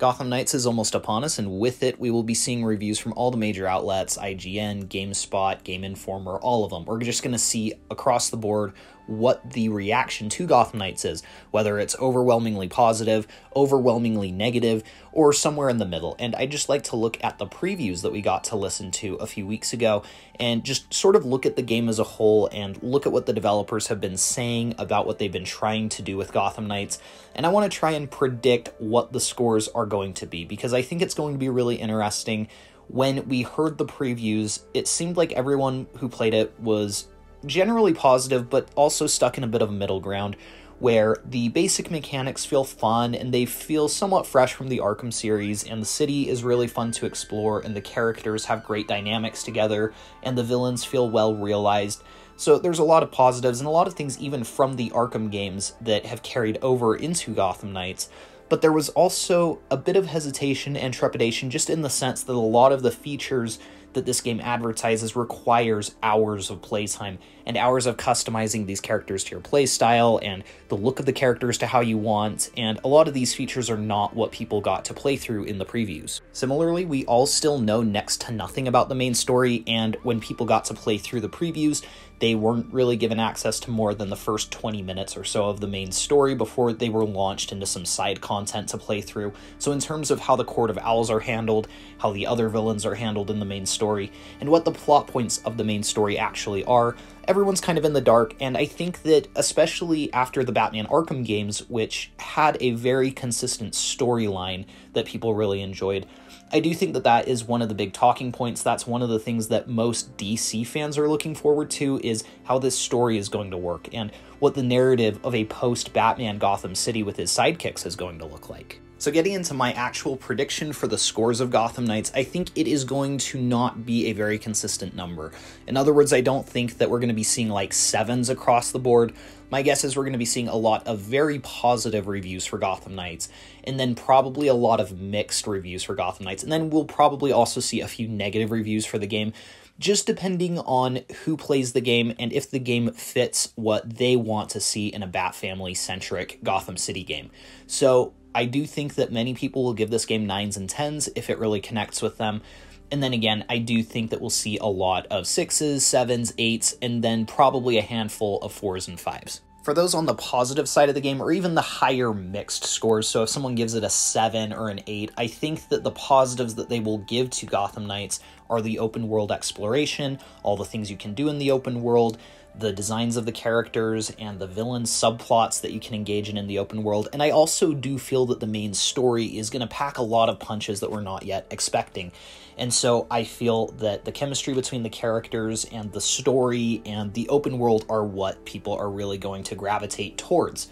Gotham Knights is almost upon us, and with it, we will be seeing reviews from all the major outlets, IGN, GameSpot, Game Informer, all of them. We're just going to see across the board what the reaction to Gotham Knights is, whether it's overwhelmingly positive, overwhelmingly negative, or somewhere in the middle. And I just like to look at the previews that we got to listen to a few weeks ago and just sort of look at the game as a whole and look at what the developers have been saying about what they've been trying to do with Gotham Knights. And I want to try and predict what the scores are going to be, because I think it's going to be really interesting. When we heard the previews, it seemed like everyone who played it was generally positive, but also stuck in a bit of a middle ground, where the basic mechanics feel fun and they feel somewhat fresh from the Arkham series, and the city is really fun to explore, and the characters have great dynamics together, and the villains feel well realized. So there's a lot of positives and a lot of things even from the Arkham games that have carried over into Gotham Knights. But there was also a bit of hesitation and trepidation, just in the sense that a lot of the features that this game advertises requires hours of playtime and hours of customizing these characters to your playstyle and the look of the characters to how you want, and a lot of these features are not what people got to play through in the previews. Similarly, we all still know next to nothing about the main story, and when people got to play through the previews, they weren't really given access to more than the first 20 minutes or so of the main story before they were launched into some side content to play through. So in terms of how the Court of Owls are handled, how the other villains are handled in the main story, and what the plot points of the main story actually are, everyone's kind of in the dark. And I think that especially after the Batman Arkham games, which had a very consistent storyline that people really enjoyed, I do think that that is one of the big talking points. That's one of the things that most DC fans are looking forward to, is how this story is going to work and what the narrative of a post-Batman Gotham City with his sidekicks is going to look like. So getting into my actual prediction for the scores of Gotham Knights, I think it is going to not be a very consistent number. In other words, I don't think that we're going to be seeing like 7s across the board. My guess is we're going to be seeing a lot of very positive reviews for Gotham Knights, and then probably a lot of mixed reviews for Gotham Knights, and then we'll probably also see a few negative reviews for the game, just depending on who plays the game and if the game fits what they want to see in a Bat Family-centric Gotham City game. So I do think that many people will give this game 9s and 10s if it really connects with them. And then again, I do think that we'll see a lot of 6s, 7s, 8s, and then probably a handful of 4s and 5s. For those on the positive side of the game, or even the higher mixed scores, so if someone gives it a 7 or an 8, I think that the positives that they will give to Gotham Knights are the open world exploration, all the things you can do in the open world, the designs of the characters, and the villain subplots that you can engage in the open world. And I also do feel that the main story is going to pack a lot of punches that we're not yet expecting. And so I feel that the chemistry between the characters and the story and the open world are what people are really going to gravitate towards.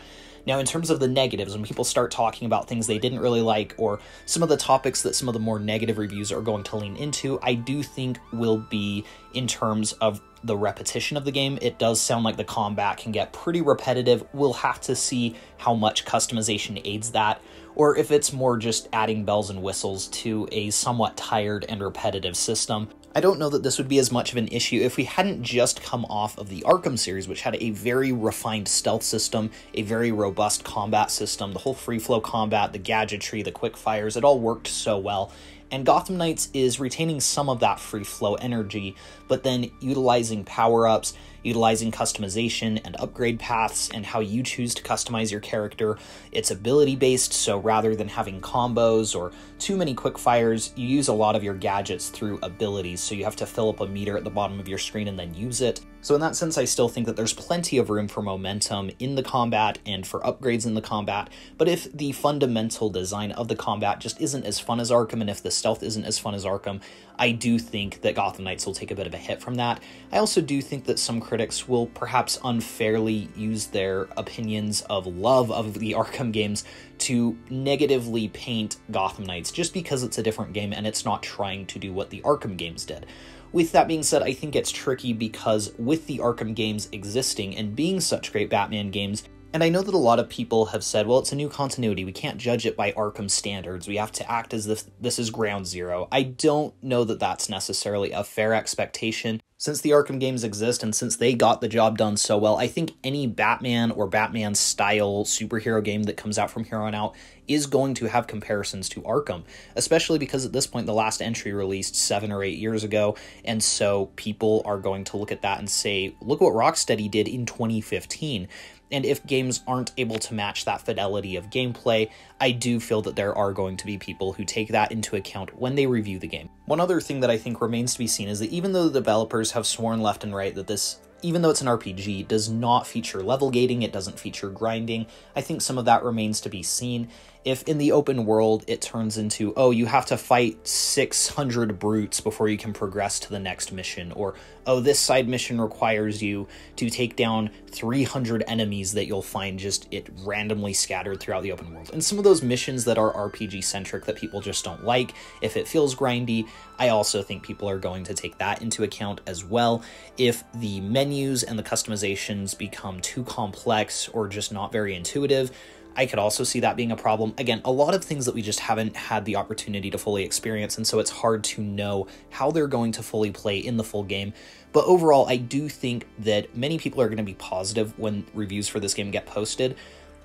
Now, in terms of the negatives, when people start talking about things they didn't really like, or some of the topics that some of the more negative reviews are going to lean into, I do think will be in terms of the repetition of the game. It does sound like the combat can get pretty repetitive. We'll have to see how much customization aids that, or if it's more just adding bells and whistles to a somewhat tired and repetitive system. I don't know that this would be as much of an issue if we hadn't just come off of the Arkham series, which had a very refined stealth system, a very robust combat system, the whole free-flow combat, the gadgetry, the quick fires, it all worked so well. And Gotham Knights is retaining some of that free-flow energy, but then utilizing power-ups, utilizing customization and upgrade paths, and how you choose to customize your character. It's ability-based, so rather than having combos or too many quick fires, you use a lot of your gadgets through abilities, so you have to fill up a meter at the bottom of your screen and then use it. So in that sense, I still think that there's plenty of room for momentum in the combat and for upgrades in the combat, but if the fundamental design of the combat just isn't as fun as Arkham, and if the stealth isn't as fun as Arkham, I do think that Gotham Knights will take a bit of a hit from that. I also do think that some critics will perhaps unfairly use their opinions of love of the Arkham games to negatively paint Gotham Knights just because it's a different game and it's not trying to do what the Arkham games did. With that being said, I think it's tricky because with the Arkham games existing and being such great Batman games, And I know that a lot of people have said, well, it's a new continuity. We can't judge it by Arkham standards. We have to act as if this is ground zero. I don't know that that's necessarily a fair expectation. Since the Arkham games exist and since they got the job done so well, I think any Batman or Batman-style superhero game that comes out from here on out is going to have comparisons to Arkham, especially because at this point the last entry released 7 or 8 years ago, and so people are going to look at that and say, look what Rocksteady did in 2015. And if games aren't able to match that fidelity of gameplay, I do feel that there are going to be people who take that into account when they review the game. One other thing that I think remains to be seen is that even though the developers have sworn left and right that this, even though it's an RPG, does not feature level gating, it doesn't feature grinding, I think some of that remains to be seen. If in the open world it turns into, oh, you have to fight 600 brutes before you can progress to the next mission, or, oh, this side mission requires you to take down 300 enemies that you'll find just randomly scattered throughout the open world. And some of those missions that are RPG-centric that people just don't like, if it feels grindy, I also think people are going to take that into account as well. If the menus and the customizations become too complex or just not very intuitive, I could also see that being a problem. Again, a lot of things that we just haven't had the opportunity to fully experience, and so it's hard to know how they're going to fully play in the full game. But overall, I do think that many people are going to be positive when reviews for this game get posted.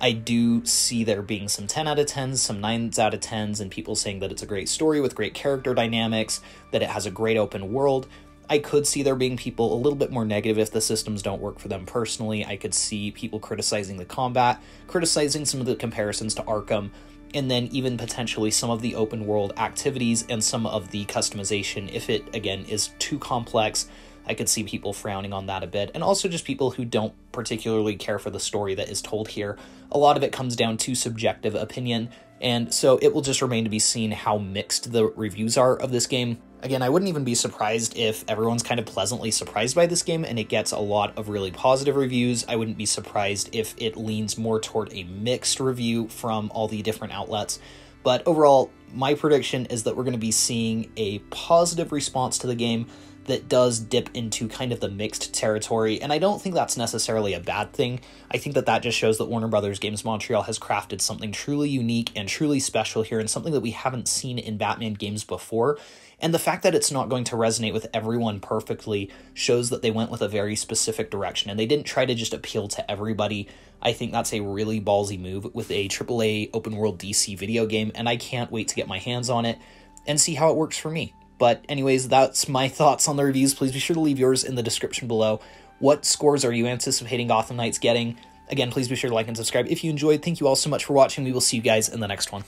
I do see there being some 10 out of 10s, some 9s out of 10s, and people saying that it's a great story with great character dynamics, that it has a great open world. I could see there being people a little bit more negative if the systems don't work for them personally. I could see people criticizing the combat, criticizing some of the comparisons to Arkham, and then even potentially some of the open world activities and some of the customization. If it, again, is too complex, I could see people frowning on that a bit, and also just people who don't particularly care for the story that is told here. A lot of it comes down to subjective opinion, and so it will just remain to be seen how mixed the reviews are of this game. Again, I wouldn't even be surprised if everyone's kind of pleasantly surprised by this game and it gets a lot of really positive reviews. I wouldn't be surprised if it leans more toward a mixed review from all the different outlets. But overall, my prediction is that we're going to be seeing a positive response to the game that does dip into kind of the mixed territory, and I don't think that's necessarily a bad thing. I think that just shows that Warner Brothers Games Montreal has crafted something truly unique and truly special here, and something that we haven't seen in Batman games before. And the fact that it's not going to resonate with everyone perfectly shows that they went with a very specific direction, and they didn't try to just appeal to everybody. I think that's a really ballsy move with a AAA open-world DC video game, and I can't wait to get my hands on it and see how it works for me. But anyways, that's my thoughts on the reviews. Please be sure to leave yours in the description below. What scores are you anticipating Gotham Knights getting? Again, please be sure to like and subscribe if you enjoyed. Thank you all so much for watching. We will see you guys in the next one.